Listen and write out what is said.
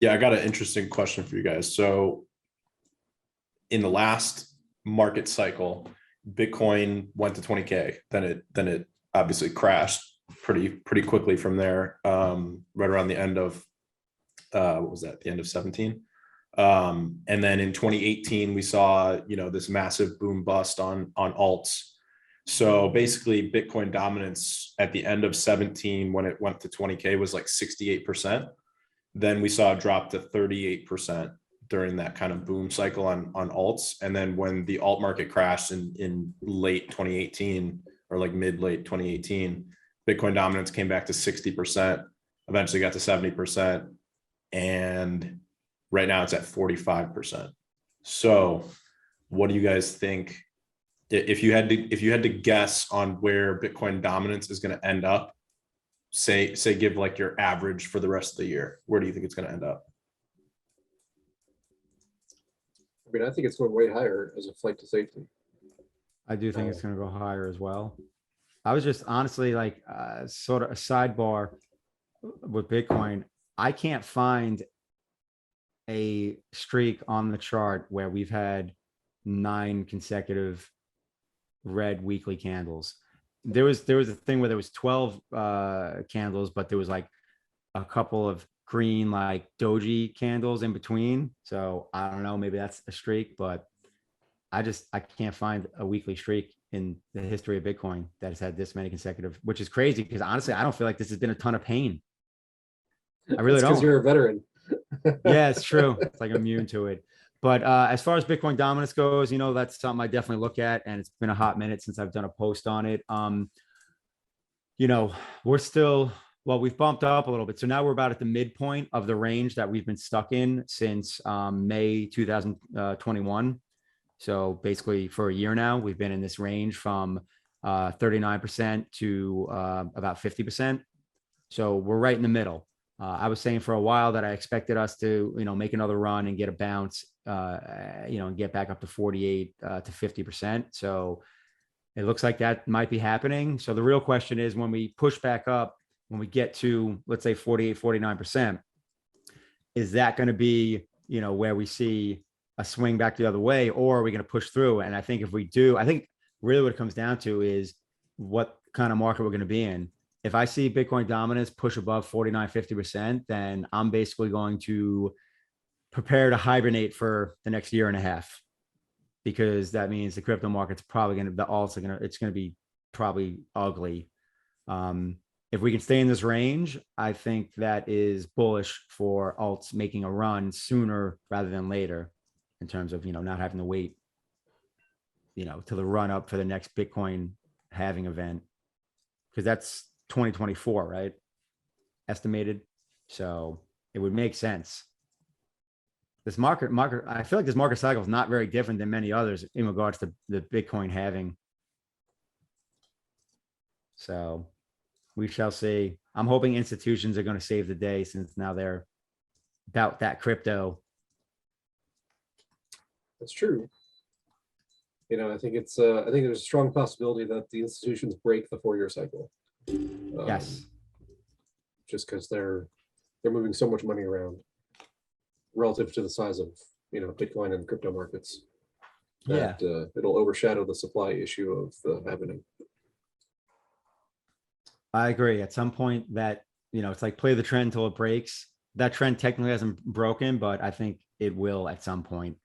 Yeah, I got an interesting question for you guys. So in the last market cycle, Bitcoin went to 20K. Then it obviously crashed pretty quickly from there. Right around the end of what was that? The end of 17. And then in 2018, we saw, this massive boom bust on alts. So basically Bitcoin dominance at the end of 17, when it went to 20K, was like 68%. Then we saw it drop to 38% during that kind of boom cycle on alts. And then when the alt market crashed in late 2018 or like mid late 2018, Bitcoin dominance came back to 60%, eventually got to 70%. And right now it's at 45%. So what do you guys think? If you had to guess on where Bitcoin dominance is going to end up, say give like your average for the rest of the year, where do you think it's going to end up? I mean, I think it's going way higher as a flight to safety. I do think it's going to go higher as well. I was just honestly like sort of a sidebar with Bitcoin. I can't find a streak on the chart where we've had 9 consecutive red weekly candles. There was a thing where there was 12 candles, but there was like a couple of green like doji candles in between. So I don't know, maybe that's a streak, but I can't find a weekly streak in the history of Bitcoin that has had this many consecutive, which is crazy because honestly, I don't feel like this has been a ton of pain. I really don't. Because you're a veteran. Yeah, it's true. It's like I'm immune to it. But as far as Bitcoin dominance goes, that's something I definitely look at, and it's been a hot minute since I've done a post on it. We're still, we've bumped up a little bit. So now we're about at the midpoint of the range that we've been stuck in since May 2021. So basically for a year now, we've been in this range from 39% to about 50%. So we're right in the middle. I was saying for a while that I expected us to, make another run and get a bounce, and get back up to 48 to 50%. So it looks like that might be happening. So the real question is when we push back up, when we get to, let's say 48, 49%, is that going to be, where we see a swing back the other way, or are we going to push through? And I think if we do, I think really what it comes down to is what kind of market we're going to be in. If I see Bitcoin dominance push above 49, 50%, then I'm basically going to prepare to hibernate for the next year and a half, because that means the crypto market's probably going to, it's going to be probably ugly. If we can stay in this range, I think that is bullish for alts making a run sooner rather than later in terms of, not having to wait, to the run up for the next Bitcoin halving event. Because that's 2024, right? Estimated. So it would make sense. This market, I feel like this market cycle is not very different than many others in regards to the Bitcoin halving. So we shall see. I'm hoping institutions are going to save the day since now they're about that crypto. That's true. I think I think there's a strong possibility that the institutions break the 4-year cycle. Yes. Just because they're moving so much money around relative to the size of Bitcoin and crypto markets. That, it'll overshadow the supply issue of the happening. I agree. At some point that, it's like play the trend until it breaks. That trend technically hasn't broken, but I think it will at some point.